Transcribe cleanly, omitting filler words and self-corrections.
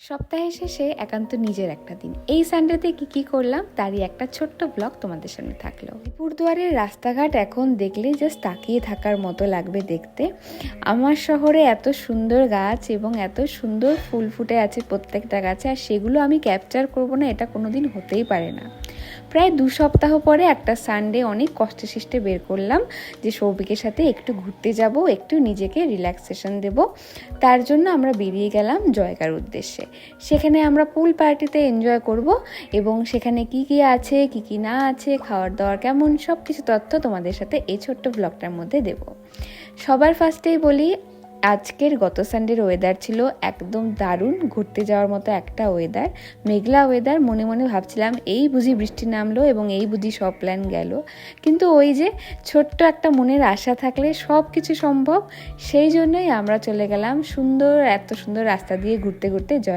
সপ্তাহের শেষে একান্ত নিজের একটা দিন। এই সানডেতে কি করলাম তারই একটা ছোট্ট ব্লগ তোমাদের সামনে থাকলো। আলিপুরদুয়ারের রাস্তাঘাট এখন দেখলে জাস্ট তাকিয়ে থাকার মতো লাগবে দেখতে। আমার শহরে এত সুন্দর গাছ এবং এত সুন্দর ফুল ফুটে আছে প্রত্যেকটা গাছে, আর সেগুলো আমি ক্যাপচার করব না এটা কোনোদিন হতেই পারে না। প্রায় 2 সপ্তাহ পরে একটা সানডে অনেক কষ্টে সৃষ্টে বের করলাম যে সৌভিকের সাথে একটু ঘুরতে যাব, একটু নিজেকে রিল্যাক্সেশন দেব। তার জন্য আমরা বেরিয়ে গেলাম জয়গার উদ্দেশ্যে। সেখানে আমরা পুল পার্টিতে এনজয় করব এবং সেখানে কি আছে কি না আছে, খাওয়ার দাওয়ার কেমন, সব কিছু তথ্য তোমাদের সাথে এই ছোট্ট ব্লগটার মধ্যে দেব। সবার ফার্স্টেই বলি, আজকের গত সানডের ওয়েদার ছিল একদম দারুণ, ঘুরতে যাওয়ার মতো একটা ওয়েদার, মেঘলা ওয়েদার। মনে মনে ভাবছিলাম এই বুঝি বৃষ্টি নামলো এবং এই বুঝি সব প্ল্যান গেল, কিন্তু ওই যে ছোট্ট একটা মনের আশা থাকলে সব কিছু সম্ভব। সেই জন্যই আমরা চলে গেলাম এত সুন্দর রাস্তা দিয়ে ঘুরতে ঘুরতে